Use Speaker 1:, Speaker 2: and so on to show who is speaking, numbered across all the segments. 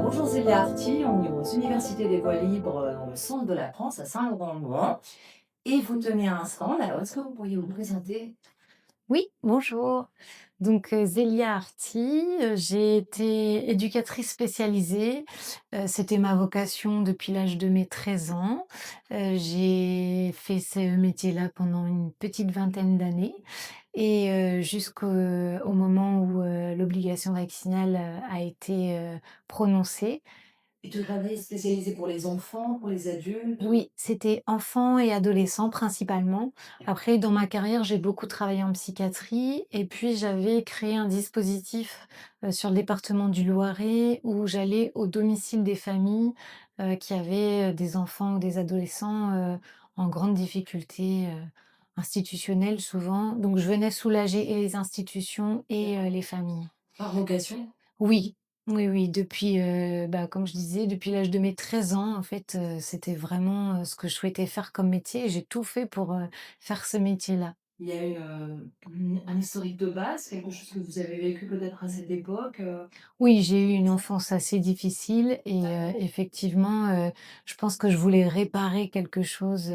Speaker 1: Bonjour Zélia Arti, on est aux Universités des Voies Libres dans le centre de la France, à Saint-Laurent-le-Grand. Et vous tenez un stand, alors est-ce que vous pourriez vous présenter?
Speaker 2: Oui, bonjour. Donc, Zélia Arti, j'ai été éducatrice spécialisée. C'était ma vocation depuis l'âge de mes 13 ans. J'ai fait ce métier-là pendant une petite vingtaine d'années et jusqu'au au moment où, l'obligation vaccinale, a été, prononcée.
Speaker 1: Et tu travailles spécialisé pour les enfants, pour les adultes?
Speaker 2: Oui, c'était enfants et adolescents principalement. Après, dans ma carrière, j'ai beaucoup travaillé en psychiatrie et puis j'avais créé un dispositif sur le département du Loiret où j'allais au domicile des familles qui avaient des enfants ou des adolescents en grande difficulté institutionnelle souvent. Donc, je venais soulager et les institutions et les familles.
Speaker 1: Par vocation?
Speaker 2: Oui, oui, oui, depuis, comme je disais, depuis l'âge de mes 13 ans, en fait, c'était vraiment, ce que je souhaitais faire comme métier et j'ai tout fait pour, faire ce métier-là.
Speaker 1: Il y a eu un historique de base, quelque chose que vous avez vécu peut-être à cette époque?
Speaker 2: Oui, j'ai eu une enfance assez difficile et effectivement, je pense que je voulais réparer quelque chose,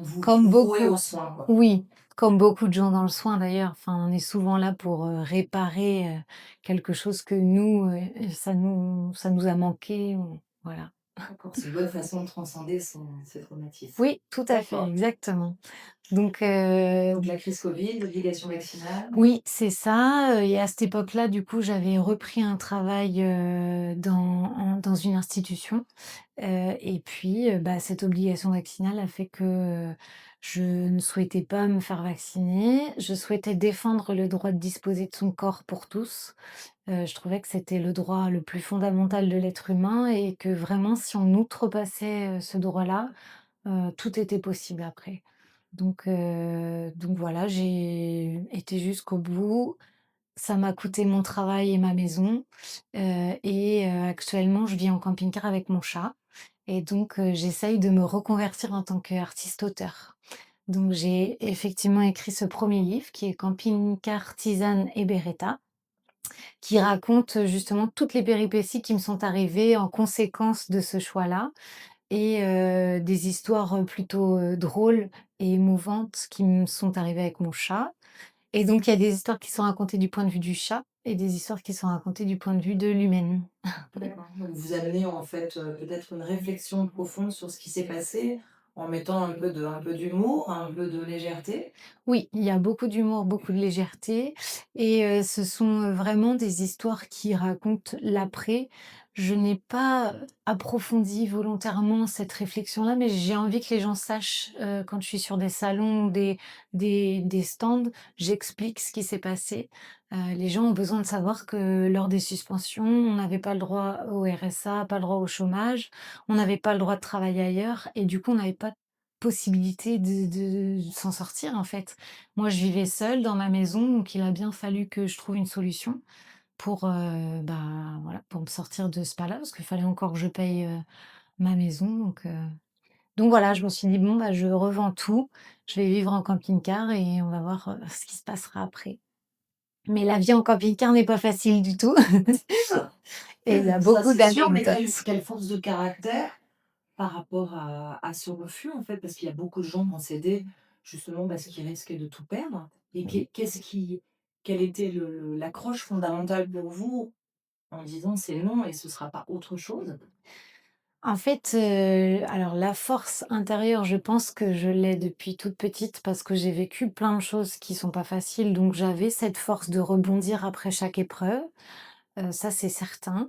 Speaker 1: Vous
Speaker 2: comme
Speaker 1: vous vouez
Speaker 2: beaucoup
Speaker 1: aux soins, quoi.
Speaker 2: oui, comme beaucoup de gens dans le soin d'ailleurs. Enfin, on est souvent là pour, réparer, quelque chose que nous, ça nous a manqué ou voilà.
Speaker 1: D'accord, c'est une bonne façon de transcender ce traumatisme.
Speaker 2: Oui, tout à fait,
Speaker 1: D'accord.
Speaker 2: exactement. Donc,
Speaker 1: Donc la crise Covid, l'obligation vaccinale.
Speaker 2: oui, c'est ça, et à cette époque-là, du coup, j'avais repris un travail, dans une institution, et puis, cette obligation vaccinale a fait que, je ne souhaitais pas me faire vacciner. Je souhaitais défendre le droit de disposer de son corps pour tous. Je trouvais que c'était le droit le plus fondamental de l'être humain et que vraiment si on outrepassait, ce droit-là, tout était possible après. Donc voilà, j'ai été jusqu'au bout. Ça m'a coûté mon travail et ma maison, et actuellement, je vis en camping-car avec mon chat et donc j'essaye de me reconvertir en tant qu'artiste-auteur. Donc j'ai effectivement écrit ce premier livre qui est Camping-car, tisane et Beretta, qui raconte justement toutes les péripéties qui me sont arrivées en conséquence de ce choix-là et des histoires, plutôt, drôles et émouvantes qui me sont arrivées avec mon chat. Et donc il y a des histoires qui sont racontées du point de vue du chat et des histoires qui sont racontées du point de vue de l'humaine.
Speaker 1: D'accord. Donc vous amenez en fait, peut-être une réflexion profonde sur ce qui s'est passé, en mettant un peu d'humour, un peu de légèreté?
Speaker 2: Oui, il y a beaucoup d'humour, beaucoup de légèreté et ce sont, vraiment des histoires qui racontent l'après. Je n'ai pas approfondi volontairement cette réflexion-là, mais j'ai envie que les gens sachent, quand je suis sur des salons, des stands, j'explique ce qui s'est passé. Les gens ont besoin de savoir que lors des suspensions, on n'avait pas le droit au RSA, pas le droit au chômage, on n'avait pas le droit de travailler ailleurs et du coup, on n'avait pas possibilité de s'en sortir, en fait. Moi, je vivais seule dans ma maison, donc il a bien fallu que je trouve une solution pour, voilà, pour me sortir de ce pas-là, parce qu'il fallait encore que je paye, ma maison, donc voilà, je me suis dit: «Bon, je revends tout, je vais vivre en camping-car et on va voir, ce qui se passera après». Mais la vie en camping-car n'est pas facile du tout et il y a
Speaker 1: Ça,
Speaker 2: beaucoup
Speaker 1: c'est sûr, mais
Speaker 2: d'anecdotes.
Speaker 1: quelle force de caractère par rapport à ce refus, en fait, parce qu'il y a beaucoup de gens qui ont cédé justement parce qu'ils risquaient de tout perdre. Et quelle était l'accroche fondamentale pour vous en disant: «C'est non et ce sera pas autre chose»?
Speaker 2: En fait, alors la force intérieure, je pense que je l'ai depuis toute petite parce que j'ai vécu plein de choses qui sont pas faciles, donc j'avais cette force de rebondir après chaque épreuve, ça c'est certain.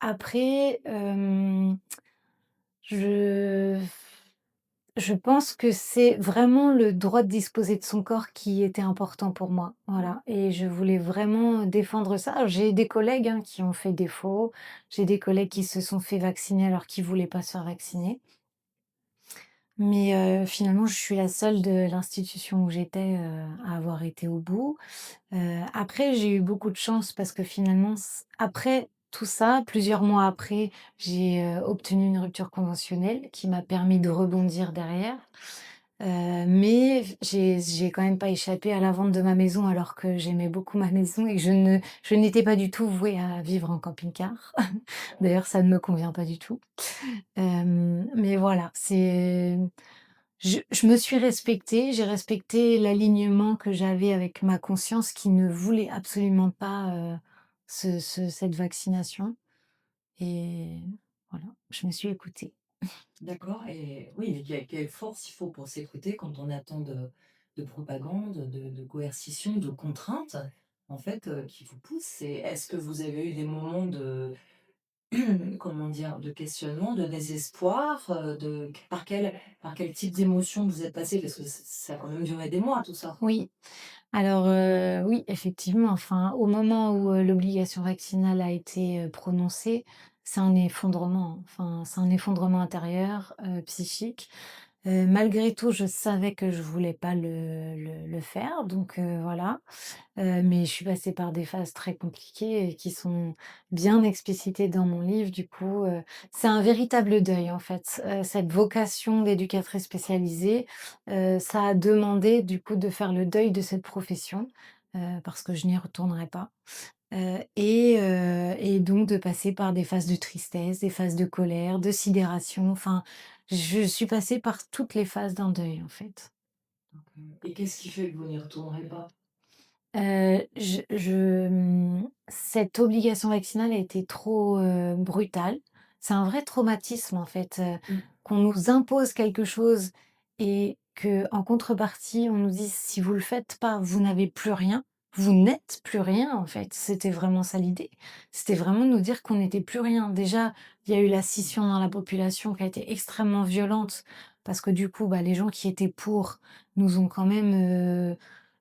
Speaker 2: Après, je je pense que c'est vraiment le droit de disposer de son corps qui était important pour moi, voilà, et je voulais vraiment défendre ça. Alors j'ai des collègues, hein, qui ont fait défaut, j'ai des collègues qui se sont fait vacciner alors qu'ils voulaient pas se faire vacciner. Mais finalement, je suis la seule de l'institution où j'étais, à avoir été au bout. Après, j'ai eu beaucoup de chance parce que finalement, après tout ça, plusieurs mois après, j'ai, obtenu une rupture conventionnelle qui m'a permis de rebondir derrière. Mais j'ai quand même pas échappé à la vente de ma maison alors que j'aimais beaucoup ma maison et que je n'étais pas du tout vouée à vivre en camping-car. D'ailleurs, ça ne me convient pas du tout. Mais voilà, je me suis respectée, j'ai respecté l'alignement que j'avais avec ma conscience qui ne voulait absolument pas, cette vaccination et voilà, je me suis écoutée.
Speaker 1: D'accord et oui, et quelle force il faut pour s'écouter quand on a tant de propagande, de coercition, de contraintes, en fait, qui vous poussent. Et est-ce que vous avez eu des moments de comment dire? De questionnement, de désespoir, par quel type d'émotion vous êtes passé? Parce que ça a quand même duré des mois tout ça.
Speaker 2: Oui. Alors, oui, effectivement, enfin, au moment où, l'obligation vaccinale a été, prononcée, c'est un effondrement, enfin, c'est un effondrement intérieur, psychique. Malgré tout, je savais que je voulais pas le faire, donc voilà. Mais je suis passée par des phases très compliquées et qui sont bien explicitées dans mon livre. Du coup, c'est un véritable deuil, en fait. Cette vocation d'éducatrice spécialisée, ça a demandé, du coup, de faire le deuil de cette profession, parce que je n'y retournerai pas. Et donc de passer par des phases de tristesse, des phases de colère, de sidération, enfin, je suis passée par toutes les phases d'un deuil, en fait.
Speaker 1: Et qu'est-ce qui fait que vous n'y retournerez pas?
Speaker 2: Cette obligation vaccinale a été trop, brutale. C'est un vrai traumatisme, en fait,
Speaker 1: Mmh.
Speaker 2: qu'on nous impose quelque chose et qu'en contrepartie, on nous dise: «Si vous le faites pas, vous n'avez plus rien». Vous n'êtes plus rien, en fait. C'était vraiment ça l'idée. C'était vraiment de nous dire qu'on n'était plus rien. Déjà, il y a eu la scission dans la population qui a été extrêmement violente parce que du coup, bah, les gens qui étaient pour nous ont quand même,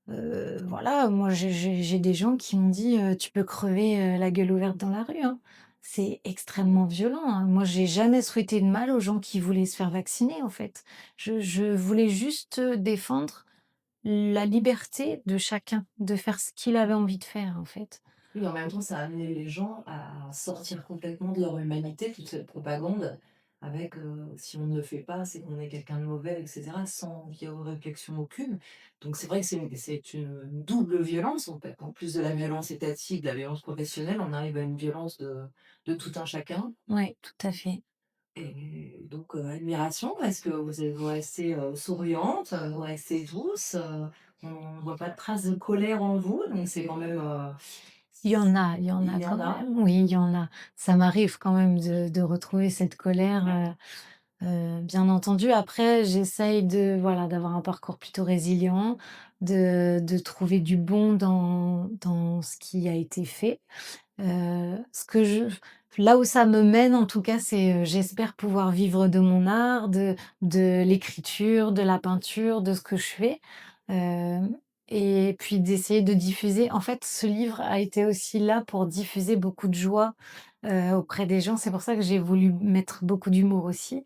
Speaker 2: voilà, moi j'ai des gens qui m'ont dit: «Tu peux crever, la gueule ouverte dans la rue, hein». C'est extrêmement violent, hein. Moi, j'ai jamais souhaité de mal aux gens qui voulaient se faire vacciner, en fait. Je voulais juste, défendre la liberté de chacun, de faire ce qu'il avait envie de faire, en fait.
Speaker 1: Oui, en même temps, ça a amené les gens à sortir complètement de leur humanité, toute cette propagande avec, si on ne le fait pas, c'est qu'on est quelqu'un de mauvais et cetera, sans qu'il y ait réflexion aucune. Donc c'est vrai que c'est une double violence, en fait. En plus de la violence étatique, de la violence professionnelle, on arrive à une violence de tout un chacun.
Speaker 2: Ouais, tout à fait.
Speaker 1: Et donc, admiration parce que vous restez, souriante, vous restez douce, on ne voit pas de traces de colère en vous, donc c'est quand même,
Speaker 2: Il y en
Speaker 1: il
Speaker 2: a
Speaker 1: y
Speaker 2: quand
Speaker 1: en a.
Speaker 2: même, oui, il y en a. Ça m'arrive quand même de retrouver cette colère, bien entendu. Après, j'essaye de, voilà, d'avoir un parcours plutôt résilient, de trouver du bon dans ce qui a été fait. Ce que je Là où ça me mène en tout cas, c'est, j'espère pouvoir vivre de mon art, de l'écriture, de la peinture, de ce que je fais, hem et puis d'essayer de diffuser. En fait, ce livre a été aussi là pour diffuser beaucoup de joie, auprès des gens. C'est pour ça que j'ai voulu mettre beaucoup d'humour aussi,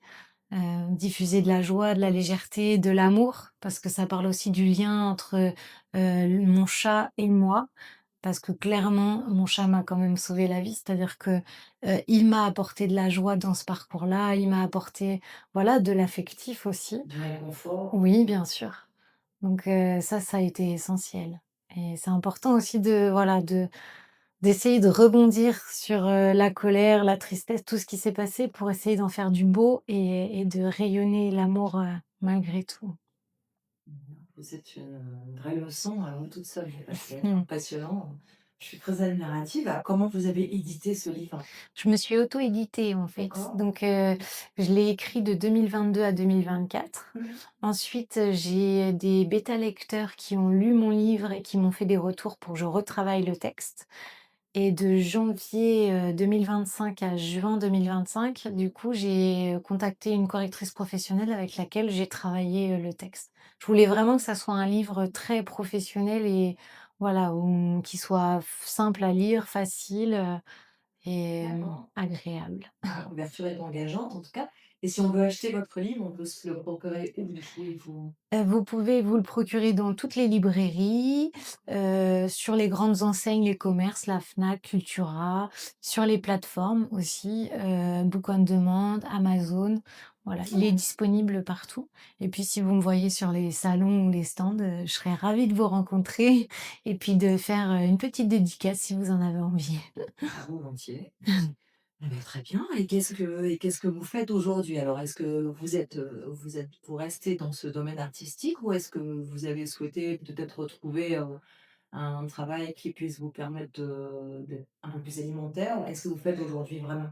Speaker 2: diffuser de la joie, de la légèreté, de l'amour, parce que ça parle aussi du lien entre, mon chat et moi. Parce que clairement, mon chat m'a quand même sauvé la vie, c'est-à-dire que, il m'a apporté de la joie dans ce parcours-là, il m'a apporté, voilà, de l'affectif aussi.
Speaker 1: Du réconfort.
Speaker 2: Oui, bien sûr. Donc ça a été essentiel et c'est important aussi de, voilà, d'essayer de rebondir sur, la colère, la tristesse, tout ce qui s'est passé pour essayer d'en faire du beau et de rayonner l'amour, malgré tout.
Speaker 1: Vous êtes une vraie leçon à vous toute seule, c'est
Speaker 2: Mmh.
Speaker 1: passionnant. Je suis très admirative. Alors comment vous avez édité ce livre?
Speaker 2: Je me suis auto-éditée, en fait.
Speaker 1: D'accord.
Speaker 2: Donc, je l'ai écrit de 2022 à 2024.
Speaker 1: Mmh.
Speaker 2: Ensuite, j'ai des bêta-lecteurs qui ont lu mon livre et qui m'ont fait des retours pour que je retravaille le texte. Et de janvier, 2025 à juin 2025, du coup, j'ai, contacté une correctrice professionnelle avec laquelle j'ai travaillé, le texte. Je voulais vraiment que ça soit un livre très professionnel et voilà, qui soit simple à lire, facile, et
Speaker 1: D'accord.
Speaker 2: agréable.
Speaker 1: La couverture est engageante en tout cas. Et si on veut acheter votre livre, on peut se le procurer où du coup il faut?
Speaker 2: Vous pouvez vous le procurer dans toutes les librairies, sur les grandes enseignes, les commerces, la Fnac, Cultura, sur les plateformes aussi, Book on Demand, Amazon. Voilà, il est disponible partout et puis si vous me voyez sur les salons ou les stands, je serais ravie de vous rencontrer et puis de faire, une petite dédicace si vous en avez envie.
Speaker 1: Ah volontiers. Eh beh, très bien et qu'est-ce que vous faites aujourd'hui? Alors est-ce que vous restez dans ce domaine artistique ou est-ce que vous avez souhaité peut-être retrouver, un travail qui puisse vous permettre d'être un peu plus alimentaire? Qu'est-ce que vous faites aujourd'hui vraiment?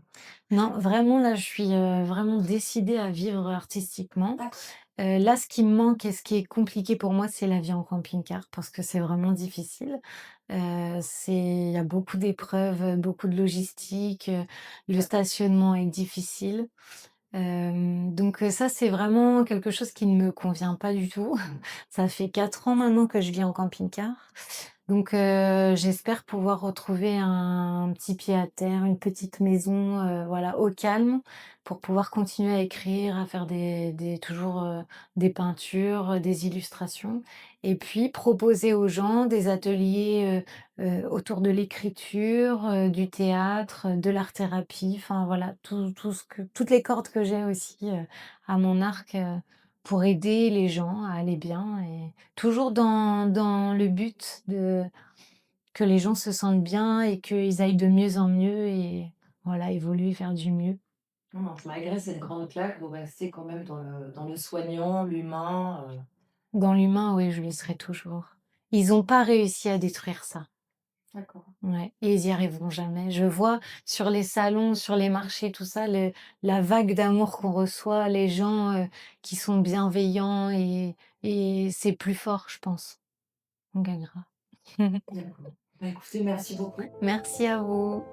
Speaker 2: Non, vraiment là, je suis, vraiment décidée à vivre artistiquement.
Speaker 1: D'accord.
Speaker 2: Là, ce qui me manque et ce qui est compliqué pour moi, c'est la vie en camping-car parce que c'est vraiment difficile. Il y a beaucoup d'épreuves, beaucoup de logistique, le
Speaker 1: D'accord.
Speaker 2: stationnement est difficile. Donc ça, c'est vraiment quelque chose qui ne me convient pas du tout.
Speaker 1: Mmh.
Speaker 2: Ça fait 4 ans maintenant que je vis en camping-car. Donc j'espère pouvoir retrouver un petit pied à terre, une petite maison, voilà, au calme pour pouvoir continuer à écrire, à faire des toujours, des peintures, des illustrations et puis proposer aux gens des ateliers, autour de l'écriture, du théâtre, de l'art-thérapie, enfin voilà, tout ce que toutes les cordes que j'ai aussi, à mon arc, pour aider les gens à aller bien et toujours dans le but de que les gens se sentent bien et qu'ils aillent de mieux en mieux et voilà, évoluer vers du mieux.
Speaker 1: Non, non, malgré cette grande claque, vous restez quand même dans le soignant, l'humain,
Speaker 2: Dans l'humain, oui, je le serai toujours. Ils ont pas réussi à détruire ça.
Speaker 1: d'accord.
Speaker 2: Ouais et ils y arriveront jamais. Je vois sur les salons, sur les marchés, tout ça, la vague d'amour qu'on reçoit, les gens, qui sont bienveillants et c'est plus fort, je pense. On gagnera.
Speaker 1: D'accord. Bah, écoutez, merci beaucoup.
Speaker 2: Merci à vous.